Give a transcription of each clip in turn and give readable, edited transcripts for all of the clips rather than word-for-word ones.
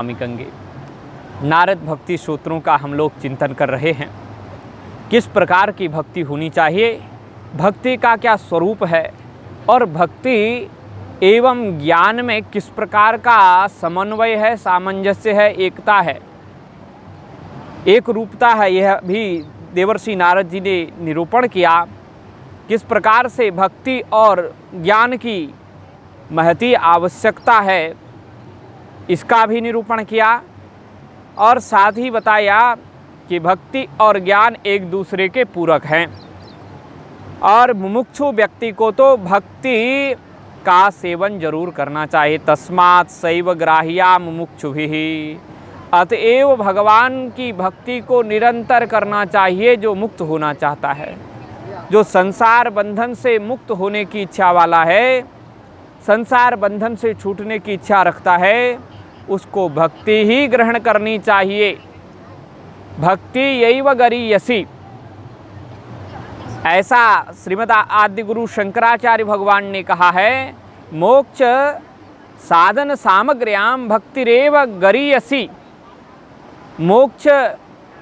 कंगे नारद भक्ति सूत्रों का हम लोग चिंतन कर रहे हैं। किस प्रकार की भक्ति होनी चाहिए, भक्ति का क्या स्वरूप है और भक्ति एवं ज्ञान में किस प्रकार का समन्वय है, सामंजस्य है, एकता है, एक रूपता है। यह भी देवर्षि नारद जी ने निरूपण किया। किस प्रकार से भक्ति और ज्ञान की महती आवश्यकता है, इसका भी निरूपण किया और साथ ही बताया कि भक्ति और ज्ञान एक दूसरे के पूरक हैं और मुमुक्षु व्यक्ति को तो भक्ति का सेवन जरूर करना चाहिए। तस्मात् सैव ग्राह्या मुमुक्षुभिः, अतएव भगवान की भक्ति को निरंतर करना चाहिए जो मुक्त होना चाहता है, जो संसार बंधन से मुक्त होने की इच्छा वाला है, संसार बंधन से छूटने की इच्छा रखता है, उसको भक्ति ही ग्रहण करनी चाहिए। भक्ति यैव गरीयसी, ऐसा श्रीमद् आदि गुरु शंकराचार्य भगवान ने कहा है। मोक्ष साधन सामग्र्याम भक्तिरेव गरीयसी, मोक्ष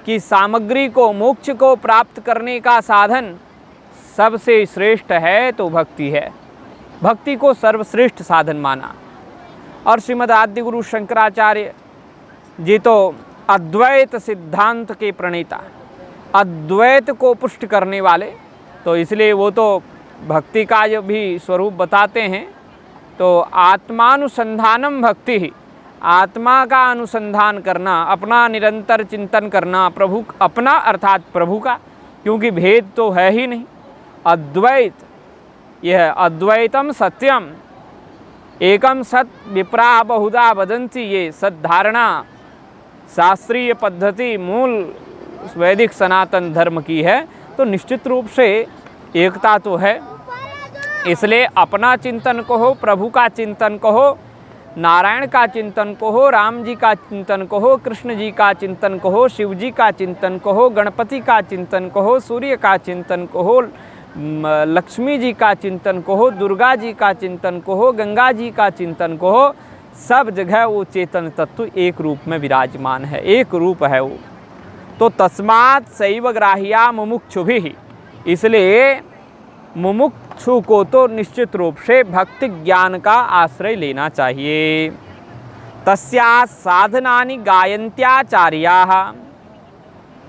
की सामग्री को, मोक्ष को प्राप्त करने का साधन सबसे श्रेष्ठ है तो भक्ति है। भक्ति को सर्वश्रेष्ठ साधन माना। और श्रीमद् आदि गुरु शंकराचार्य जी तो अद्वैत सिद्धांत के प्रणेता, अद्वैत को पुष्ट करने वाले, तो इसलिए वो तो भक्ति का जो भी स्वरूप बताते हैं तो आत्मानुसंधानम भक्ति ही, आत्मा का अनुसंधान करना, अपना निरंतर चिंतन करना, प्रभु अपना अर्थात प्रभु का, क्योंकि भेद तो है ही नहीं। अद्वैत, यह अद्वैतम सत्यम एकम सत विप्रा बहुधा वदंती, ये सद्धारणा शास्त्रीय पद्धति मूल वैदिक सनातन धर्म की है। तो निश्चित रूप से एकता तो है। इसलिए अपना चिंतन कहो, प्रभु का चिंतन कहो, नारायण का चिंतन कहो, राम जी का चिंतन कहो, कृष्ण जी का चिंतन कहो, शिव जी का चिंतन कहो, गणपति का चिंतन कहो, सूर्य का चिंतन कहो, लक्ष्मी जी का चिंतन कहो, दुर्गा जी का चिंतन कहो, गंगा जी का चिंतन कहो, सब जगह वो चेतन तत्व एक रूप में विराजमान है, एक रूप है वो। तो तस्मात् सैव ग्राह्या मुमुक्षुभिः, इसलिए मुमुक्षु को तो निश्चित रूप से भक्ति ज्ञान का आश्रय लेना चाहिए। तस्या साधनानि गायन्त्याचार्याः,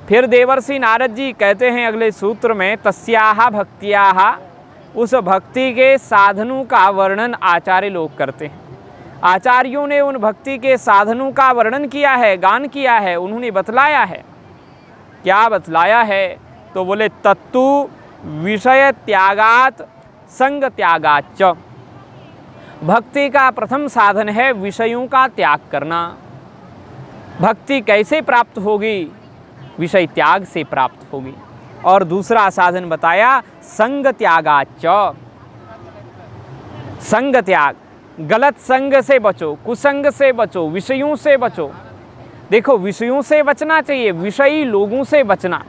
फिर देवर्षि नारद जी कहते हैं अगले सूत्र में, तस्याः भक्त्याः, उस भक्ति के साधनों का वर्णन आचार्य लोग करते हैं। आचार्यों ने उन भक्ति के साधनों का वर्णन किया है, गान किया है, उन्होंने बतलाया है। क्या बतलाया है? तो बोले तत्तु विषय त्यागात संग त्यागाच्च, भक्ति का प्रथम साधन है विषयों का त्याग करना। भक्ति कैसे प्राप्त होगी? विषय त्याग से प्राप्त होगी। और दूसरा साधन बताया संग त्यागाच्च, संग त्याग, गलत संग से बचो, कुसंग से बचो, विषयों से बचो। देखो, विषयों से बचना चाहिए, विषयी लोगों से बचना,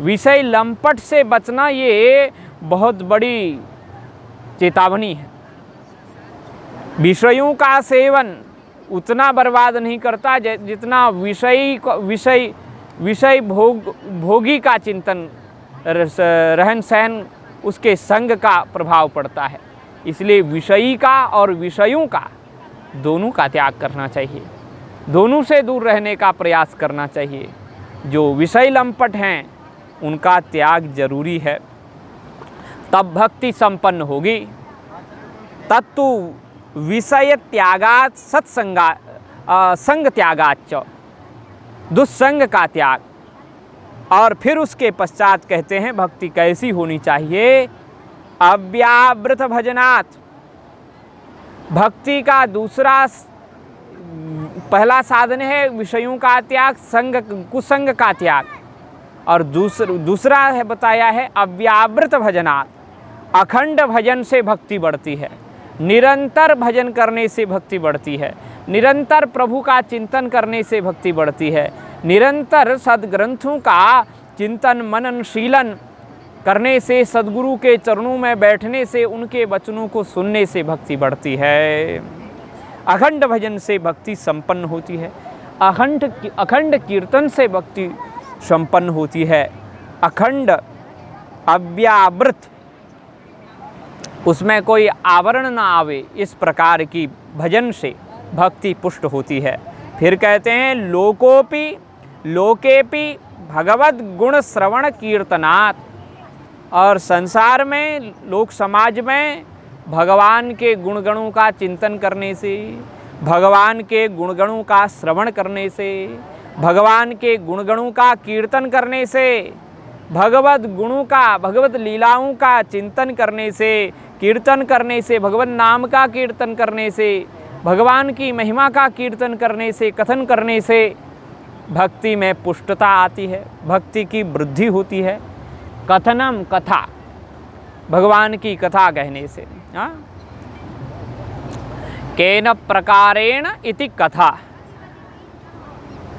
विषय लंपट से बचना, ये बहुत बड़ी चेतावनी है। विषयों का सेवन उतना बर्बाद नहीं करता जितना विषय भोगी का चिंतन, रहन सहन, उसके संग का प्रभाव पड़ता है। इसलिए विषयी का और विषयों का दोनों का त्याग करना चाहिए, दोनों से दूर रहने का प्रयास करना चाहिए। जो विषय लंपट हैं उनका त्याग जरूरी है, तब भक्ति संपन्न होगी। तत्तु विषय त्यागात सत्संगा संग त्यागाच्च, दुस्संग का त्याग। और फिर उसके पश्चात कहते हैं भक्ति कैसी होनी चाहिए? अव्यावृत भजनात्, भक्ति का दूसरा, पहला साधन है विषयों का त्याग, संग कुसंग का त्याग, और दूसरा है बताया है अव्यावृत भजनात्, अखंड भजन से भक्ति बढ़ती है, निरंतर भजन करने से भक्ति बढ़ती है, निरंतर प्रभु का चिंतन करने से भक्ति बढ़ती है, निरंतर सद्ग्रंथों का चिंतन मनन शीलन करने से, सद्गुरु के चरणों में बैठने से, उनके वचनों को सुनने से भक्ति बढ़ती है। अखंड भजन से भक्ति संपन्न होती है, अखंड कीर्तन से भक्ति संपन्न होती है, अखंड अव्यावृत, उसमें कोई आवरण ना आवे, इस प्रकार की भजन से भक्ति पुष्ट होती है। फिर कहते हैं लोकेपि भगवद गुण श्रवण कीर्तनात्, और संसार में, लोक समाज में भगवान के गुणगणों का चिंतन करने से, भगवान के गुणगणों का श्रवण करने से, भगवान के गुणगणों का कीर्तन करने से, भगवत गुणों का, भगवत लीलाओं का चिंतन करने से, कीर्तन करने से, भगवत नाम का कीर्तन करने से, भगवान की महिमा का कीर्तन करने से, कथन करने से भक्ति में पुष्टता आती है, भक्ति की वृद्धि होती है। कथनम, कथा, भगवान की कथा कहने से। केन प्रकारेण इति कथा,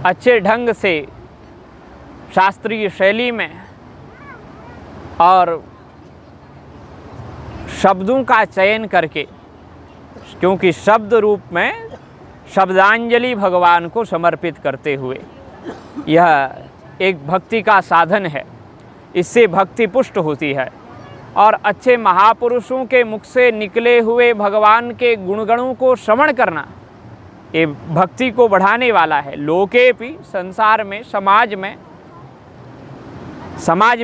अच्छे ढंग से शास्त्रीय शैली में और शब्दों का चयन करके, क्योंकि शब्द रूप में शब्दांजलि भगवान को समर्पित करते हुए, यह एक भक्ति का साधन है, इससे भक्ति पुष्ट होती है। और अच्छे महापुरुषों के मुख से निकले हुए भगवान के गुणगणों को श्रवण करना, ये भक्ति को बढ़ाने वाला है। लोकेपि, संसार में, समाज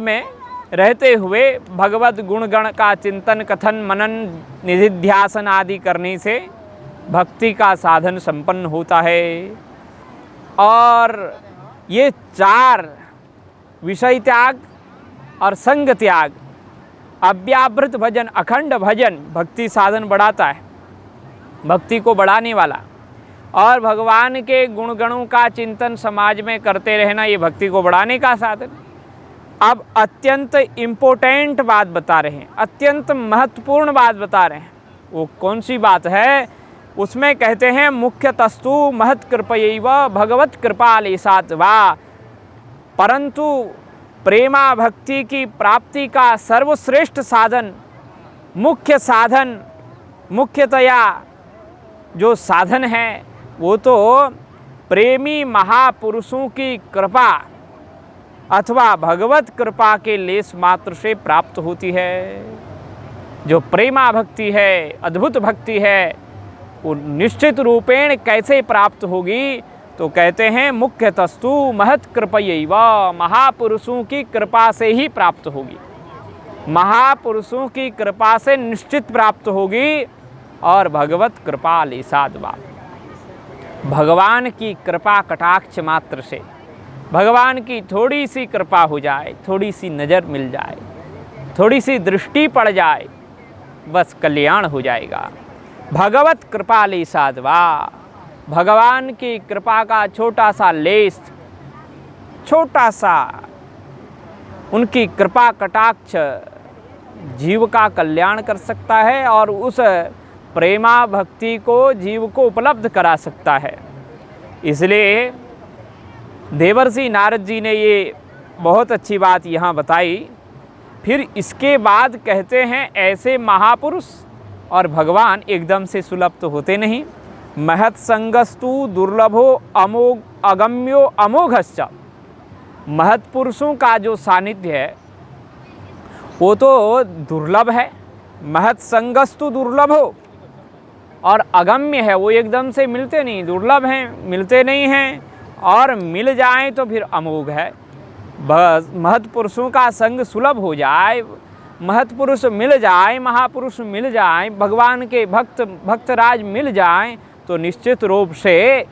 में रहते हुए भगवत गुणगण का चिंतन, कथन, मनन, निधिध्यासन आदि करने से भक्ति का साधन संपन्न होता है। और ये 4 विषय त्याग और संग त्याग, अव्यावृत भजन, अखंड भजन भक्ति साधन बढ़ाता है, भक्ति को बढ़ाने वाला। और भगवान के गुणगणों का चिंतन समाज में करते रहना, ये भक्ति को बढ़ाने का साधन। अब अत्यंत इम्पोर्टेंट बात बता रहे हैं, अत्यंत महत्वपूर्ण बात बता रहे हैं। वो कौन सी बात है? उसमें कहते हैं मुख्यतस्तु महत्कृपयैव भगवत कृपालेशात् वा, परंतु प्रेमा भक्ति की प्राप्ति का सर्वश्रेष्ठ साधन, मुख्य साधन, मुख्यतया जो साधन है वो तो प्रेमी महापुरुषों की कृपा अथवा भगवत कृपा के लेश मात्र से प्राप्त होती है। जो प्रेमा भक्ति है, अद्भुत भक्ति है, वो निश्चित रूपेण कैसे प्राप्त होगी? तो कहते हैं मुख्यतस्तु महत्कृपयैव, महापुरुषों की कृपा से ही प्राप्त होगी, महापुरुषों की कृपा से निश्चित प्राप्त होगी। और भगवत कृपा लेशात् वा, भगवान की कृपा कटाक्ष मात्र से, भगवान की थोड़ी सी कृपा हो जाए, थोड़ी सी नज़र मिल जाए, थोड़ी सी दृष्टि पड़ जाए, बस कल्याण हो जाएगा। भगवत कृपा लेशात् वा, भगवान की कृपा का छोटा सा लेश, छोटा सा उनकी कृपा कटाक्ष जीव का कल्याण कर सकता है और उस प्रेमा भक्ति को जीव को उपलब्ध करा सकता है। इसलिए देवर्षि नारद जी ने ये बहुत अच्छी बात यहाँ बताई। फिर इसके बाद कहते हैं ऐसे महापुरुष और भगवान एकदम से सुलभ तो होते नहीं। महत् संगस्तु दुर्लभो अगम्यो अमोघश्च, महत्पुरुषों का जो सानिध्य है वो तो दुर्लभ है, महत् संगस्तु दुर्लभो, और अगम्य है, वो एकदम से मिलते नहीं, दुर्लभ हैं, मिलते नहीं हैं, और मिल जाएं तो फिर अमोघ है। बस महत्पुरुषों का संग सुलभ हो जाए, महत्पुरुष मिल जाए, महापुरुष मिल जाए, भगवान के भक्तराज मिल जाएं, तो निश्चित रूप से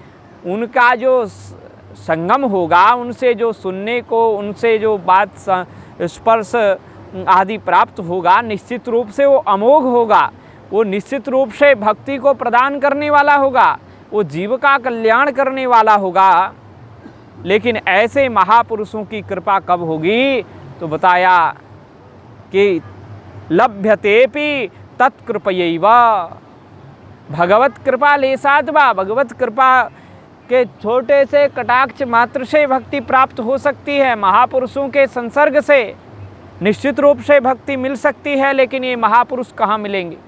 उनका जो संगम होगा, उनसे जो सुनने को, उनसे जो बात स्पर्श आदि प्राप्त होगा, निश्चित रूप से वो अमोघ होगा, वो निश्चित रूप से भक्ति को प्रदान करने वाला होगा, वो जीव का कल्याण करने वाला होगा। लेकिन ऐसे महापुरुषों की कृपा कब होगी? तो बताया कि लभ्यतेपि तत्कृपयैव, भगवत कृपा लेशात् वा, भगवत कृपा के छोटे से कटाक्ष मात्र से भक्ति प्राप्त हो सकती है। महापुरुषों के संसर्ग से निश्चित रूप से भक्ति मिल सकती है, लेकिन ये महापुरुष कहाँ मिलेंगे?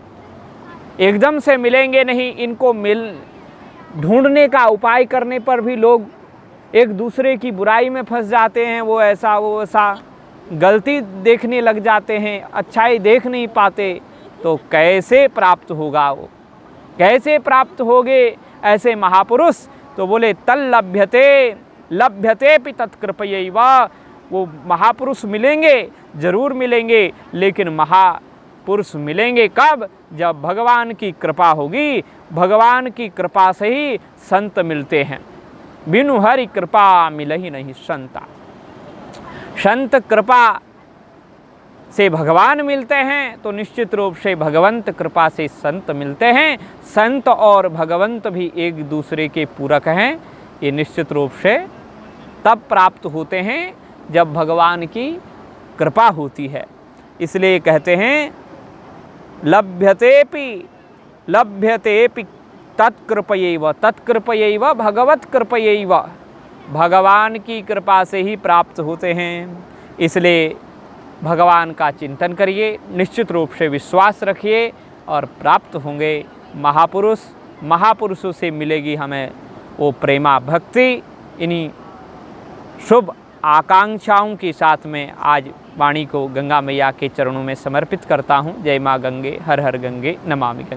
एकदम से मिलेंगे नहीं, इनको ढूंढने का उपाय करने पर भी लोग एक दूसरे की बुराई में फंस जाते हैं। वो ऐसा गलती देखने लग जाते हैं, अच्छाई देख नहीं पाते। तो कैसे प्राप्त होगा वो, कैसे प्राप्त होगे ऐसे महापुरुष? तो बोले तल्लभ्यते लभ्यते पि तत्कृपयैव। वो महापुरुष मिलेंगे, जरूर मिलेंगे, लेकिन महापुरुष मिलेंगे कब? जब भगवान की कृपा होगी। भगवान की कृपा से ही संत मिलते हैं। बिनु हरि कृपा मिलहि नहीं संता। संत कृपा से भगवान मिलते हैं, तो निश्चित रूप से भगवंत कृपा से संत मिलते हैं। संत और भगवंत भी एक दूसरे के पूरक हैं। ये निश्चित रूप से तब प्राप्त होते हैं जब भगवान की कृपा होती है। इसलिए कहते हैं लभ्यतेपि तत्कृपयैव, तत्कृपयैव भगवत कृपयैव। भगवान की कृपा से ही प्राप्त होते हैं। इसलिए भगवान का चिंतन करिए, निश्चित रूप से विश्वास रखिए और प्राप्त होंगे महापुरुष। महापुरुषों से मिलेगी हमें वो प्रेमा भक्ति। इन्हीं शुभ आकांक्षाओं के साथ में आज वाणी को गंगा मैया के चरणों में समर्पित करता हूँ। जय माँ गंगे, हर हर गंगे, नमामि गंगे।